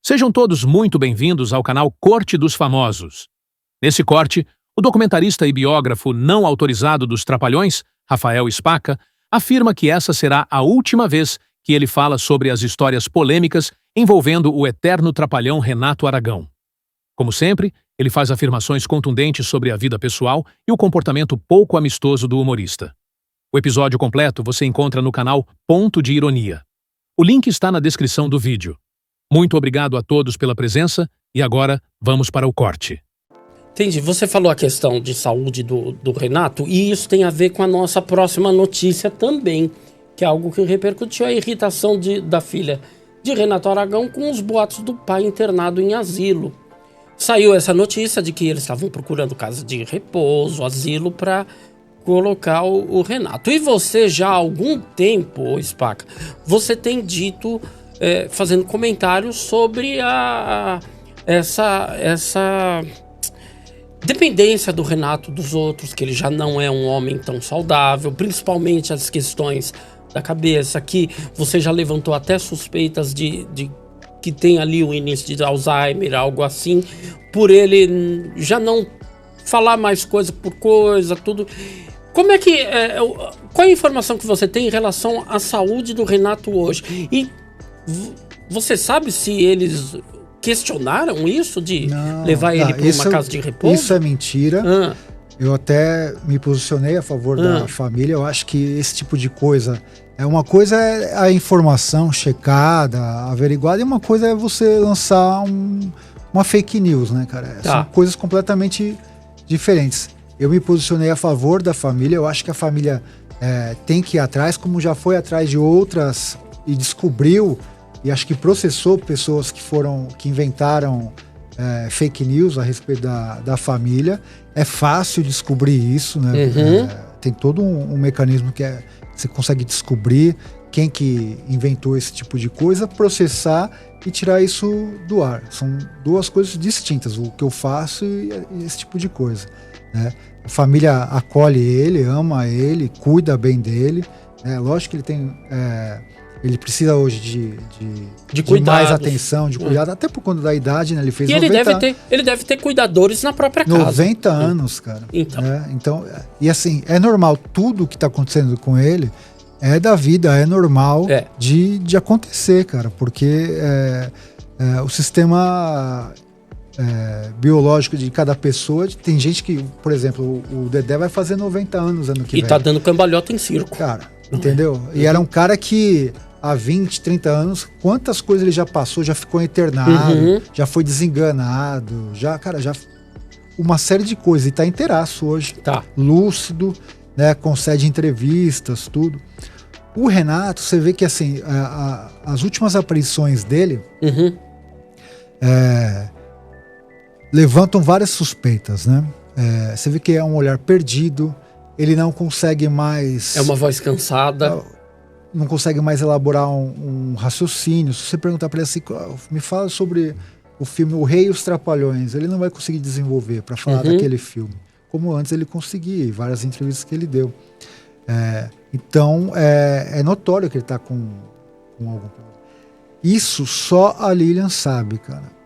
Sejam todos muito bem-vindos ao canal Corte dos Famosos. Nesse corte, o documentarista e biógrafo não autorizado dos Trapalhões, Rafael Spaca, afirma que essa será a última vez que ele fala sobre as histórias polêmicas envolvendo o eterno trapalhão Renato Aragão. Como sempre, ele faz afirmações contundentes sobre a vida pessoal e o comportamento pouco amistoso do humorista. O episódio completo você encontra no canal Ponto de Ironia. O link está na descrição do vídeo. Muito obrigado a todos pela presença e agora vamos para o corte. Entendi. Você falou a questão de saúde do Renato e isso tem a ver com a nossa próxima notícia também, que é algo que repercutiu a irritação da filha de Renato Aragão com os boatos do pai internado em asilo. Saiu essa notícia de que eles estavam procurando casa de repouso, asilo para colocar o Renato. E você já há algum tempo, Spaca, você tem dito, fazendo comentários sobre essa dependência do Renato dos outros, que ele já não é um homem tão saudável, principalmente as questões da cabeça, que você já levantou até suspeitas de que tem ali o início de Alzheimer, algo assim, por ele já não falar mais coisa por coisa, tudo. Como é que qual é a informação que você tem em relação à saúde do Renato hoje? E você sabe se eles questionaram isso de levar ele para uma casa de repouso? Isso é mentira. Eu até me posicionei a favor da família. Eu acho que esse tipo de coisa uma coisa é a informação checada, averiguada, e uma coisa é você lançar uma fake news, né, cara? Tá. São coisas completamente diferentes. Eu me posicionei a favor da família. Eu acho que a família tem que ir atrás, como já foi atrás de outras e descobriu, e acho que processou pessoas que inventaram fake news a respeito da família. É fácil descobrir isso, né? Tem todo um mecanismo que você consegue descobrir quem que inventou esse tipo de coisa, processar e tirar isso do ar. São duas coisas distintas, o que eu faço e esse tipo de coisa, né? A família acolhe ele, ama ele, cuida bem dele. Lógico que ele tem... ele precisa hoje de mais atenção, de cuidado, até por conta da idade, né? Ele fez 90... ele deve ter cuidadores na própria casa. 90 anos, cara. Então, e assim, é normal, tudo que tá acontecendo com ele é da vida, é normal de acontecer, cara, porque o sistema biológico de cada pessoa, tem gente que, por exemplo, o Dedé vai fazer 90 anos ano que vem. E tá dando cambalhota em circo. Cara, entendeu? E era um cara que há 20, 30 anos, quantas coisas ele já passou, já ficou internado, já foi desenganado, já uma série de coisas, e tá inteiraço hoje, lúcido, né, concede entrevistas, tudo. O Renato, você vê que assim, as últimas aparições dele levantam várias suspeitas, né? Você vê que é um olhar perdido, ele não consegue mais... É uma voz cansada. Não consegue mais elaborar um raciocínio. Se você perguntar para ele assim, me fala sobre o filme O Rei e os Trapalhões, ele não vai conseguir desenvolver para falar daquele filme, como antes ele conseguia, em várias entrevistas que ele deu. Então, é notório que ele está com algum problema. Isso só a Lilian sabe, cara.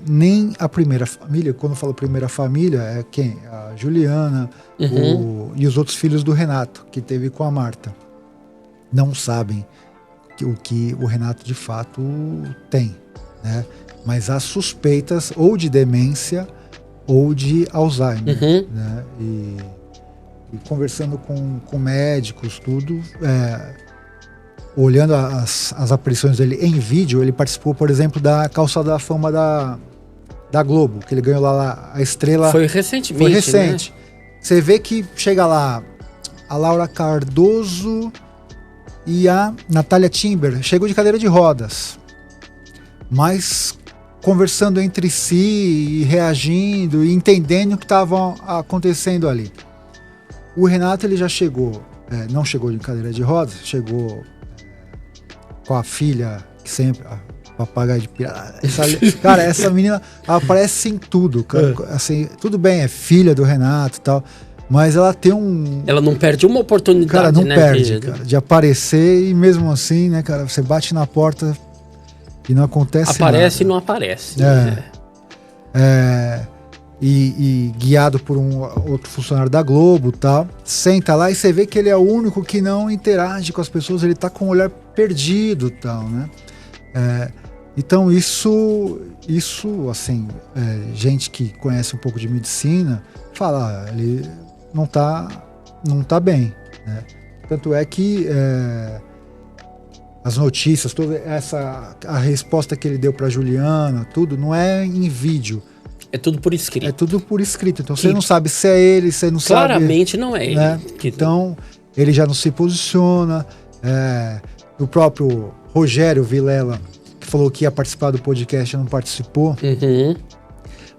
Nem a primeira família, quando eu falo primeira família, é quem? A Juliana e os outros filhos do Renato, que teve com a Marta. Não sabem o que o Renato de fato tem, né? Mas há suspeitas ou de demência ou de Alzheimer, né? E conversando com médicos, tudo, olhando as aparições dele em vídeo, ele participou, por exemplo, da Calçada da Fama da Globo, que ele ganhou lá a estrela. Foi recentemente, Foi recente. Né? Você vê que chega lá a Laura Cardoso e a Natália Timber, chegou de cadeira de rodas, mas conversando entre si e reagindo e entendendo o que estava acontecendo ali. O Renato, ele já chegou, não chegou de cadeira de rodas, chegou com a filha, que sempre, a papagaio de pirata. Cara, essa menina aparece em tudo, cara. Assim, tudo bem, é filha do Renato e tal, mas ela tem Ela não perde uma oportunidade, cara, não né, perde, cara, de aparecer, e mesmo assim, né, cara, você bate na porta, e não acontece Aparece nada. e não aparece. E guiado por um outro funcionário da Globo, tal, senta lá e você vê que ele é o único que não interage com as pessoas, ele tá com o olhar perdido, tal, né? Então isso assim, gente que conhece um pouco de medicina fala, ele não tá bem, né? Tanto é que as notícias, toda a resposta que ele deu para Juliana, tudo não é em vídeo. É tudo por escrito. É tudo por escrito. Então você não sabe se é ele, você não sabe. Claramente não é ele. Né? Então ele já não se posiciona. O próprio Rogério Vilela, que falou que ia participar do podcast, não participou. Uhum.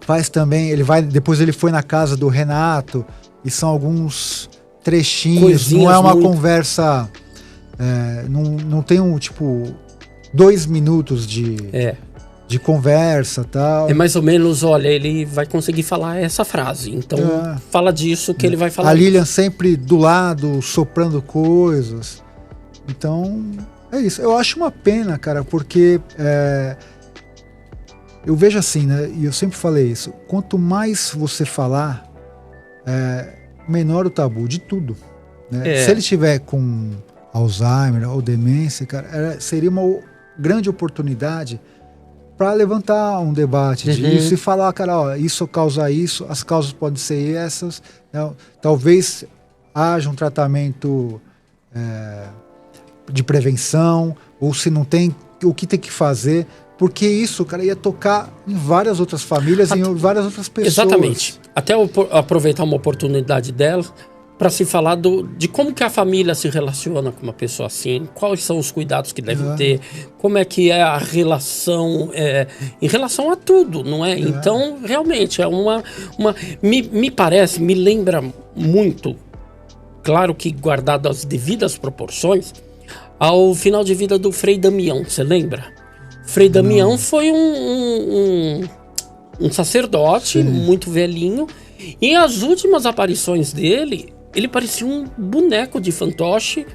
Faz também. Depois ele foi na casa do Renato e são alguns trechinhos. Coisinhas não é uma muito... conversa. Não tem 2 minutos de conversa, tal. É mais ou menos, olha, ele vai conseguir falar essa frase. Então, fala disso que ele vai falar. A Lilian sempre do lado, soprando coisas. Então, é isso. Eu acho uma pena, cara, porque eu vejo assim, né? E eu sempre falei isso. Quanto mais você falar, menor o tabu de tudo. Né? Se ele tiver com Alzheimer ou demência, cara, seria uma grande oportunidade para levantar um debate disso e falar, cara, ó, isso causa isso, as causas podem ser essas, né? Talvez haja um tratamento de prevenção, ou se não tem, o que tem que fazer, porque isso, cara, ia tocar em várias outras famílias e em várias outras pessoas. Exatamente. Até aproveitar uma oportunidade dela para se falar de como que a família se relaciona com uma pessoa assim, quais são os cuidados que deve ter, como é que é a relação em relação a tudo, não é? Então, realmente, me parece, me lembra muito, claro que guardado as devidas proporções, ao final de vida do Frei Damião, você lembra? Frei Damião foi um sacerdote muito velhinho, e as últimas aparições dele, ele parecia um boneco de fantoche,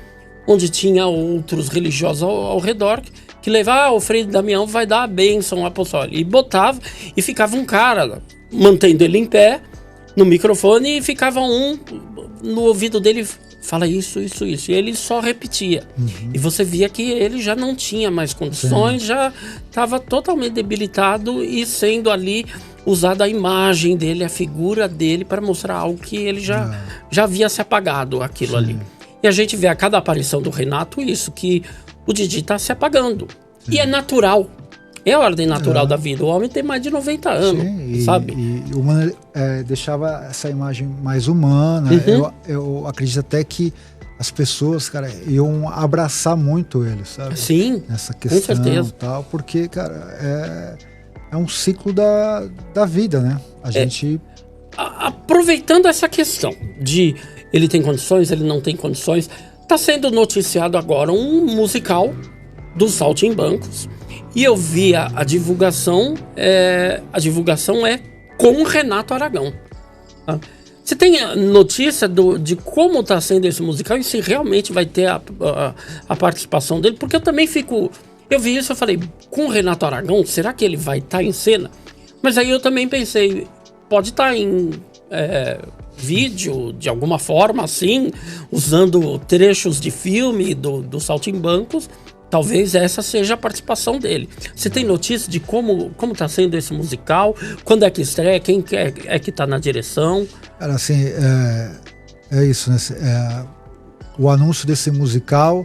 onde tinha outros religiosos ao redor, que levava, o Frei Damião vai dar a bênção apostólica. E botava, e ficava um cara mantendo ele em pé, no microfone, e ficava um no ouvido dele, fala isso, isso, isso. E ele só repetia. E você via que ele já não tinha mais condições, já estava totalmente debilitado e sendo ali usada a imagem dele, a figura dele, para mostrar algo que ele já havia se apagado, aquilo ali. E a gente vê a cada aparição do Renato isso, que o Didi está se apagando. E é natural. É a ordem natural da vida. O homem tem mais de 90 anos, sabe? E o Mano deixava essa imagem mais humana. Eu acredito até que as pessoas, cara, iam abraçar muito ele, sabe? Sim, nessa questão, com certeza. Tal, porque, cara, é um ciclo da vida, né? A gente... Aproveitando essa questão de ele tem condições, ele não tem condições, está sendo noticiado agora um musical dos Saltimbancos, e eu vi a divulgação, a divulgação é com o Renato Aragão. Tá? Você tem notícia de como está sendo esse musical e se realmente vai ter a participação dele? Porque eu também fico... Eu vi isso, eu falei, com o Renato Aragão, será que ele vai estar em cena? Mas aí eu também pensei, pode estar em vídeo, de alguma forma, assim, usando trechos de filme do Saltimbancos. Talvez essa seja a participação dele. Você tem notícia de como está sendo esse musical? Quando é que estreia? Quem é que está na direção? Cara, assim, é isso, né? O anúncio desse musical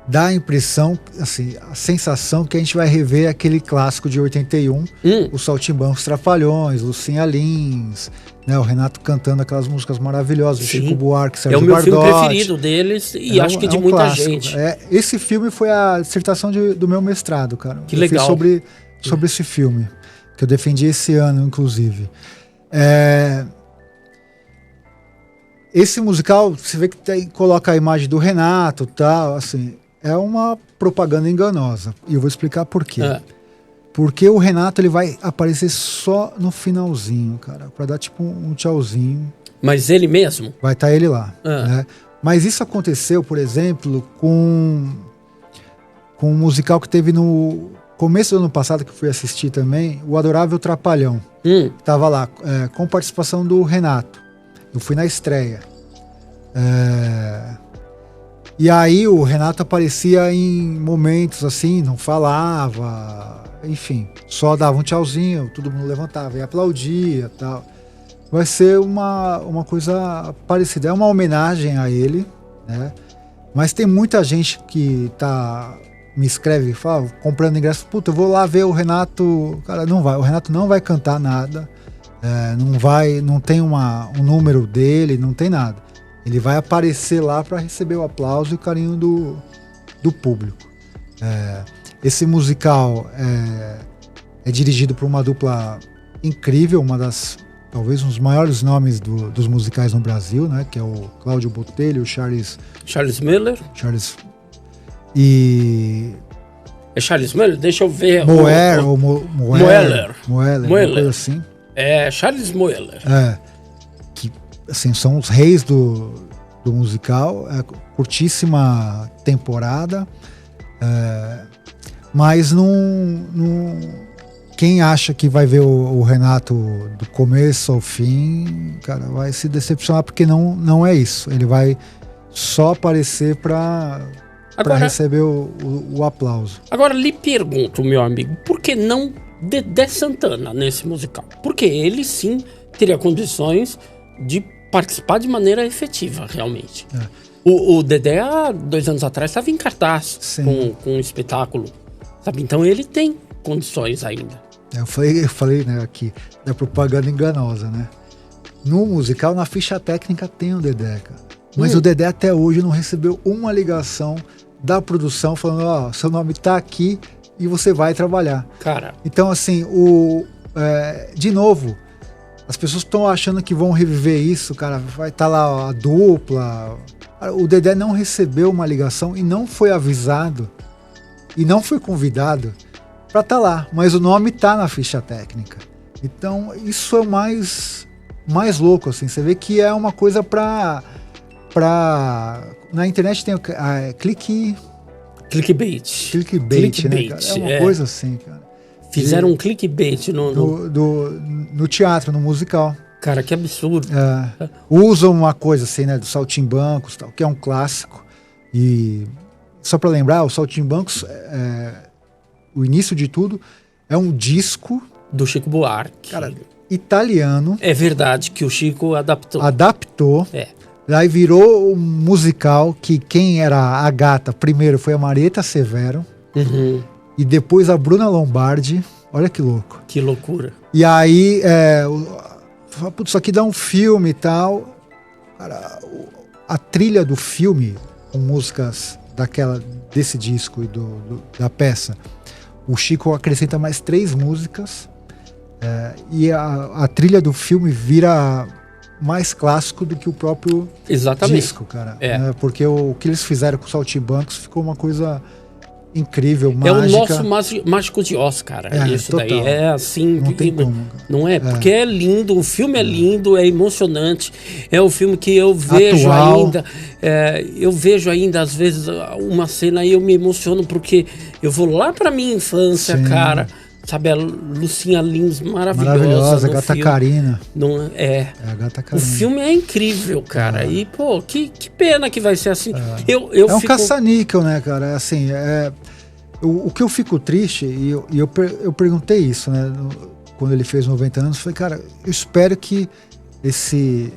dá a impressão, assim, a sensação que a gente vai rever aquele clássico de 81, os Saltimbancos Trapalhões, Lucinha Lins, né, o Renato cantando aquelas músicas maravilhosas, Sim. Chico Buarque, Sérgio Bardotti. É o meu filme preferido deles e acho que de muita clássico. gente. Esse filme foi a dissertação do meu mestrado, cara. Que legal. Eu fiz sobre esse filme, que eu defendi esse ano, inclusive. Esse musical, você vê que coloca a imagem do Renato e tal, assim, é uma propaganda enganosa. E eu vou explicar por quê. Porque o Renato, ele vai aparecer só no finalzinho, cara, pra dar tipo um tchauzinho. Mas ele mesmo? Vai estar ele lá, né? Mas isso aconteceu, por exemplo, com um musical que teve com começo do ano passado que eu fui assistir também, o Adorável Trapalhão. Tava lá, com participação do Renato. Eu fui na estreia. E aí o Renato aparecia em momentos assim, não falava, enfim, só dava um tchauzinho, todo mundo levantava e aplaudia e tal. Vai ser uma coisa parecida, é uma homenagem a ele, né? Mas tem muita gente que me escreve e fala, comprando ingresso, puta, eu vou lá ver o Renato. Cara, não vai, o Renato não vai cantar nada, não tem um número dele, não tem nada. Ele vai aparecer lá para receber o aplauso e o carinho do público. Esse musical é dirigido por uma dupla incrível, talvez um dos maiores nomes dos musicais no Brasil, né? Que é o Cláudio Botelho e o Charles Miller. E... É Charles Miller? Deixa eu ver. Moeller, Moeller. uma coisa assim. É Charles Moeller. Que assim, são os reis do musical. Curtíssima temporada. Mas quem acha que vai ver o Renato do começo ao fim, cara, vai se decepcionar, porque não é isso. Ele vai só aparecer para receber o aplauso. Agora lhe pergunto, meu amigo, por que não Dedé Santana nesse musical? Porque ele sim teria condições de participar de maneira efetiva, realmente. O Dedé, há 2 anos atrás, estava em cartaz com um espetáculo, sabe? Então ele tem condições ainda. Eu falei, né, aqui, da propaganda enganosa, né? No musical, na ficha técnica, tem o Dedé, cara. Mas o Dedé até hoje não recebeu uma ligação da produção falando, seu nome tá aqui e você vai trabalhar. Cara. Então, assim, de novo, as pessoas estão achando que vão reviver isso, cara. Vai estar lá a dupla. O Dedé não recebeu uma ligação e não foi avisado e não foi convidado para estar lá. Mas o nome tá na ficha técnica. Então, isso é o mais louco, assim. Você vê que é uma coisa na internet tem clickbait, né, cara? É uma coisa assim, cara. Fizeram um clickbait no teatro, no musical. Cara, que absurdo. Usam uma coisa assim, né, do Saltimbancos, tal, que é um clássico. E só para lembrar, o Saltimbancos, o início de tudo, é um disco do Chico Buarque. Cara, italiano. É verdade que o Chico adaptou. Daí virou um musical que quem era a gata primeiro foi a Marieta Severo. E depois a Bruna Lombardi. Olha que louco. Que loucura. E aí, isso aqui dá um filme e tal. Cara, a trilha do filme, com músicas desse disco e da peça, o Chico acrescenta mais 3 músicas. E a trilha do filme vira mais clássico do que o próprio disco, cara. Porque o que eles fizeram com o Saltimbancos ficou uma coisa incrível, mágica. É o nosso mágico de Oz, cara. Isso total. Daí é assim. Não tem como. Não é? Porque é lindo, o filme é lindo, é emocionante. É um filme que eu vejo ainda. Eu vejo ainda, às vezes, uma cena e eu me emociono porque eu vou lá pra minha infância, cara. Sabe, a Lucinha Lins maravilhosa, a Gata Carina. A Gata Carina. O filme é incrível, cara. E, pô, que pena que vai ser assim. Um caça-níquel, né, cara? Assim, o que eu fico triste, e eu perguntei isso, né, quando ele fez 90 anos, foi, cara, eu espero que esse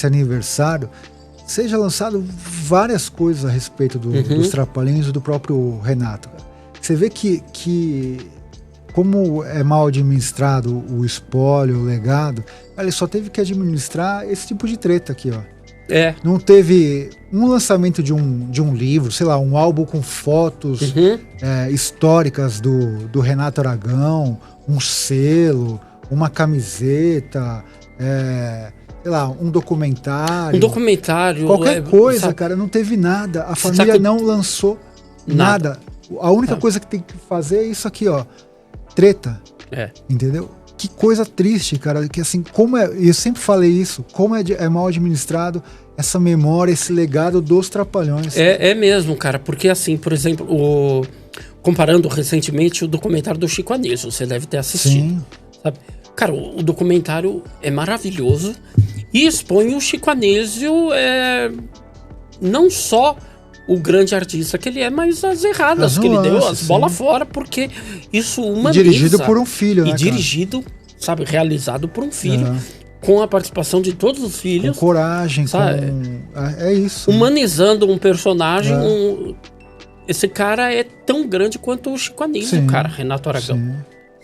aniversário seja lançado várias coisas a respeito dos Trapalhões e do próprio Renato. Cara. Você vê que como é mal administrado o espólio, o legado, ele só teve que administrar esse tipo de treta aqui, ó. Não teve um lançamento de um livro, sei lá, um álbum com fotos históricas do Renato Aragão, um selo, uma camiseta, sei lá, um documentário. Qualquer coisa, cara, não teve nada. A família não lançou nada. A única coisa que tem que fazer é isso aqui, ó. Treta, entendeu? Que coisa triste, cara, que assim, eu sempre falei isso, como é mal administrado essa memória, esse legado dos Trapalhões. É mesmo, cara, porque assim, por exemplo, comparando recentemente o documentário do Chico Anísio, você deve ter assistido. Sim. Sabe? Cara, o documentário é maravilhoso e expõe o Chico Anísio, não só o grande artista que ele é, mas as erradas que ele deu, as bolas fora, porque isso humaniza. E dirigido por um filho, né? E dirigido, sabe, realizado por um filho, com a participação de todos os filhos. Com coragem, sabe? É isso. Humanizando um personagem. Esse cara é tão grande quanto o Chico Anísio, cara, Renato Aragão. Sim.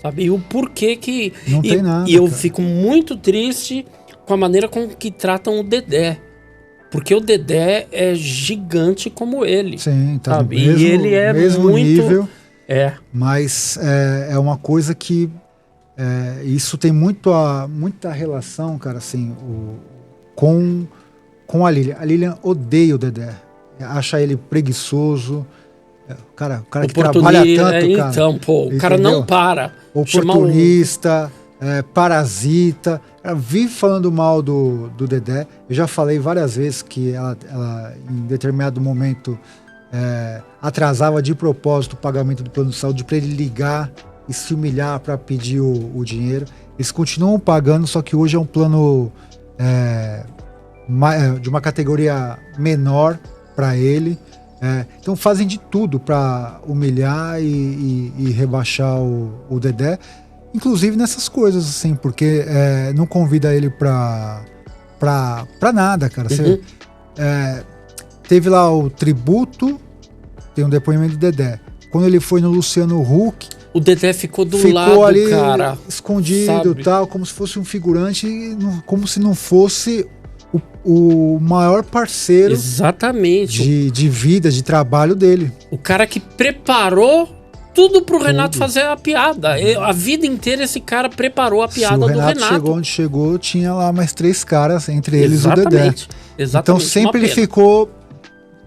Sabe? E o porquê que... Não tem nada, e eu cara. fico muito triste com a maneira com que tratam o Dedé. Porque o Dedé é gigante como ele. Sim, tá sabe? no mesmo, E ele é mesmo muito... nível. Mas é uma coisa que... isso tem muita relação, cara, assim, com a Lilian. A Lilian odeia o Dedé. Acha ele preguiçoso. O cara que trabalha tanto, cara. Então, pô, o cara não para. Oportunista, parasita. Ela vive falando mal do Dedé. Eu já falei várias vezes que ela em determinado momento, atrasava de propósito o pagamento do plano de saúde para ele ligar e se humilhar para pedir o dinheiro. Eles continuam pagando, só que hoje é um plano de uma categoria menor para ele. Então fazem de tudo para humilhar e rebaixar o Dedé, inclusive nessas coisas, assim, porque não convida ele pra nada, cara. Você, teve lá o tributo, tem um depoimento do Dedé. Quando ele foi no Luciano Huck, o Dedé ficou lado, ali, cara, escondido, tal, como se fosse um figurante, como se não fosse o maior parceiro, exatamente, de vida, de trabalho dele. O cara que preparou tudo pro Renato fazer a piada. A vida inteira esse cara preparou a piada do Renato. Se o Renato chegou onde chegou, tinha lá mais 3 caras, entre eles o Dedé. Então sempre ele ficou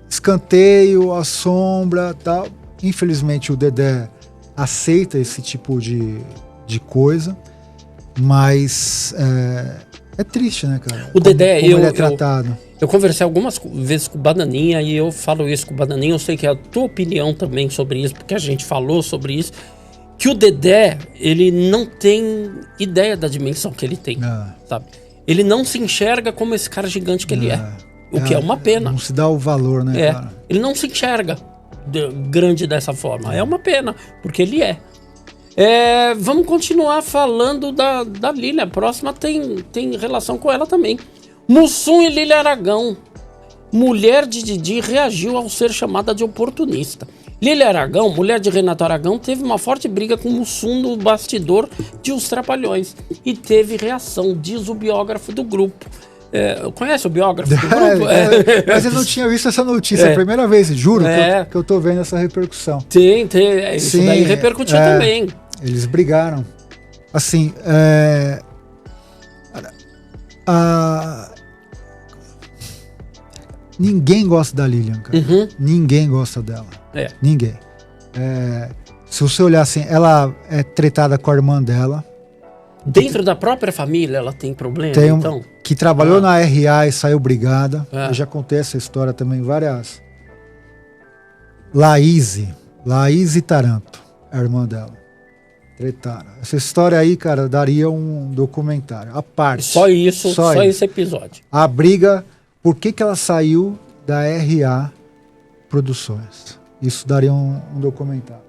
escanteio, à sombra, tal. Infelizmente o Dedé aceita esse tipo de coisa, mas é triste, né, cara? O Dedé, como ele é tratado. Eu conversei algumas vezes com o Bananinha e eu falo isso com o Bananinha. Eu sei que é a tua opinião também sobre isso, porque a gente falou sobre isso. Que o Dedé, ele não tem ideia da dimensão que ele tem, sabe? Ele não se enxerga como esse cara gigante que ele é. O que é uma pena. Não se dá o valor, né, cara? Ele não se enxerga grande dessa forma. É uma pena, porque ele é. Vamos continuar falando da Lilian. A próxima tem relação com ela também. Mussum e Lilian Aragão. Mulher de Didi reagiu ao ser chamada de oportunista. Lilian Aragão, mulher de Renato Aragão, teve uma forte briga com Mussum no bastidor de Os Trapalhões. E teve reação, diz o biógrafo do grupo. Conhece o biógrafo do grupo? Mas eu não tinha visto essa notícia, é a primeira vez, juro, que eu tô vendo essa repercussão. Tem, isso daí repercutiu também. Eles brigaram. Assim, ninguém gosta da Lilian, cara. Ninguém gosta dela. Ninguém. Se você olhar assim, ela é tretada com a irmã dela. Dentro da própria família ela tem problema, então? Que trabalhou na RA e saiu brigada. Eu já contei essa história também várias. Laís Taranto, a irmã dela. Tretaram. Essa história aí, cara, daria um documentário à parte. Só esse episódio. A briga, por que ela saiu da RA Produções. Isso daria um documentário.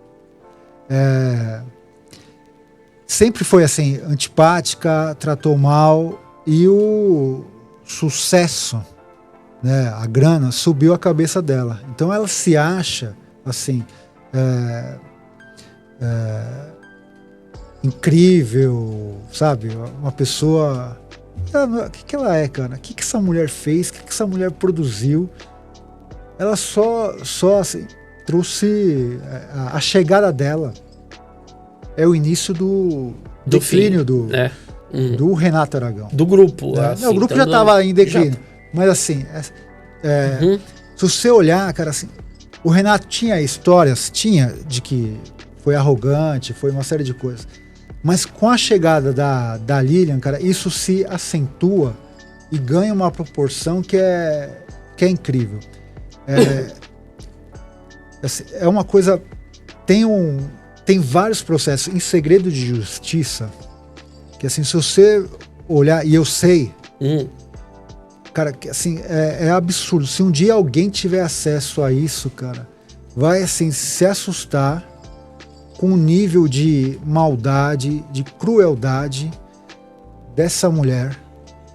Sempre foi assim, antipática, tratou mal, e o sucesso, né, a grana, subiu a cabeça dela. Então ela se acha assim, incrível, sabe? Uma pessoa... O que ela é, cara? O que essa mulher fez? O que essa mulher produziu? Ela só assim, trouxe a chegada dela. É o início do declínio do Renato Aragão. Do grupo. Assim, o grupo já estava em declínio. Mas assim, se você olhar, cara, assim, o Renato tinha histórias, de que foi arrogante, foi uma série de coisas. Mas com a chegada da Lilian, cara, isso se acentua e ganha uma proporção que é incrível. É uma coisa tem vários processos em segredo de justiça que, assim, se você olhar, e eu sei, cara, que assim, é absurdo. Se um dia alguém tiver acesso a isso, cara, vai, assim, se assustar com o nível de maldade, de crueldade dessa mulher,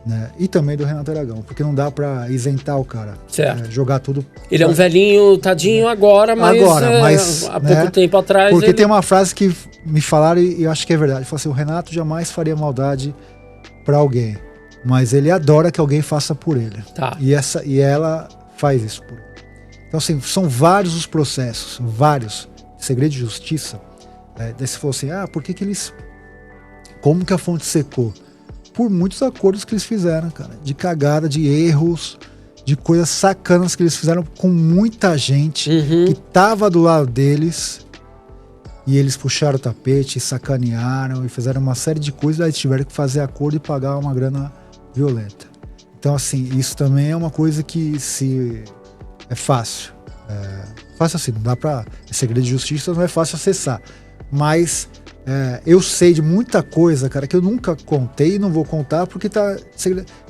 né? E também do Renato Aragão, porque não dá pra isentar o cara. Certo. Jogar tudo. Ele é um velhinho, tadinho agora, mas há pouco tempo atrás. Porque tem uma frase que me falaram e eu acho que é verdade. Falaram assim: o Renato jamais faria maldade pra alguém, mas ele adora que alguém faça por ele. Tá. E ela faz isso por ele. Então, assim, são vários os processos, vários. Segredo de justiça. Daí você falou assim: por que eles. Como que a fonte secou? Por muitos acordos que eles fizeram, cara. De cagada, de erros, de coisas sacanas que eles fizeram com muita gente que tava do lado deles. E eles puxaram o tapete, sacanearam e fizeram uma série de coisas. Aí tiveram que fazer acordo e pagar uma grana violenta. Então, assim, isso também é uma coisa que é fácil. Fácil assim, não dá pra. Segredo de justiça não é fácil acessar. Mas eu sei de muita coisa, cara, que eu nunca contei e não vou contar porque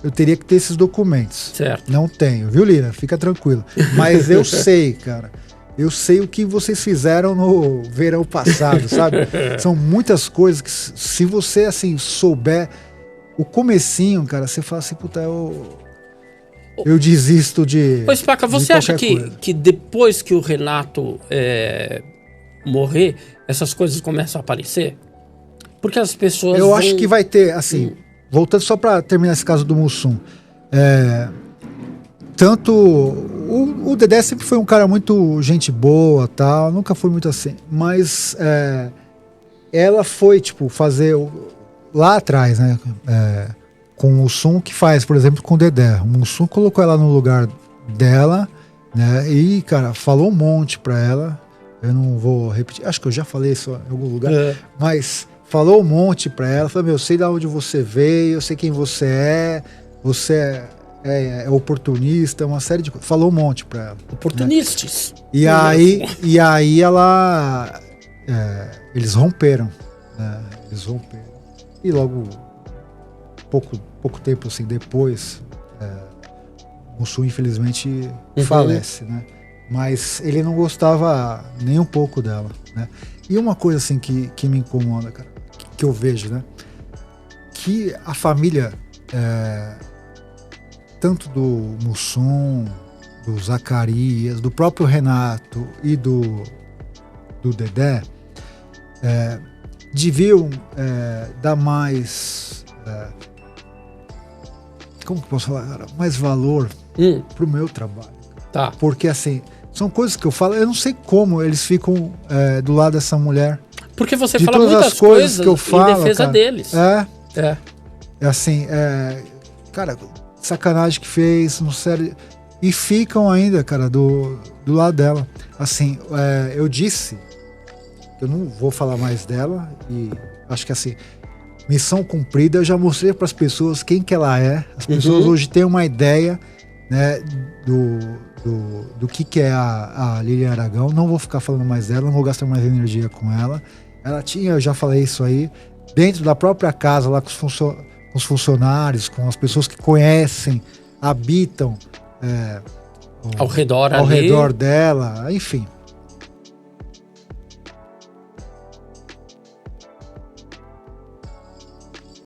eu teria que ter esses documentos. Certo. Não tenho, viu, Lira? Fica tranquilo. Mas eu sei, cara. Eu sei o que vocês fizeram no verão passado, sabe? São muitas coisas que, se você, assim, souber o comecinho, cara, você fala assim: puta, eu desisto de. Pois, Spaca, você acha que depois que o Renato morrer, essas coisas começam a aparecer? Porque as pessoas. Eu acho que vai ter, assim, voltando só pra terminar esse caso do Mussum. Tanto. O Dedé sempre foi um cara muito gente boa, tal, nunca foi muito assim. Mas ela foi, tipo, fazer lá atrás, né? Com o Mussum, que faz, por exemplo, com o Dedé. O Mussum colocou ela no lugar dela, né? E, cara, falou um monte pra ela. Eu não vou repetir, acho que eu já falei isso em algum lugar, mas falou um monte pra ela. Falou: eu sei de onde você veio, eu sei quem você é oportunista, uma série de coisas. Falou um monte pra ela. Oportunistas. Né? E aí ela. Eles romperam. Né? Eles romperam. E logo, pouco tempo assim depois, o Mussum, infelizmente, falece, né? Mas ele não gostava nem um pouco dela, né? E uma coisa assim que me incomoda, cara, que eu vejo, né? Que a família, tanto do Mussum, do Zacarias, do próprio Renato e do Dedé, deviam dar mais... como que eu posso falar, cara? Mais valor pro meu trabalho. Tá. Porque, assim, são coisas que eu falo, eu não sei como eles ficam do lado dessa mulher. Porque você de fala todas muitas as coisas coisas que eu falo, em defesa cara, deles. Assim, cara, sacanagem que fez, não sério. E ficam ainda, cara, do lado dela. Assim, eu disse, eu não vou falar mais dela, e acho que, assim, missão cumprida. Eu já mostrei para as pessoas quem que ela é. As pessoas hoje têm uma ideia, né, do que é a Lilian Aragão. Não vou ficar falando mais dela, não vou gastar mais energia com ela. Ela tinha, eu já falei isso aí, dentro da própria casa, lá com os funcionários, com as pessoas que conhecem, habitam ao redor dela, enfim.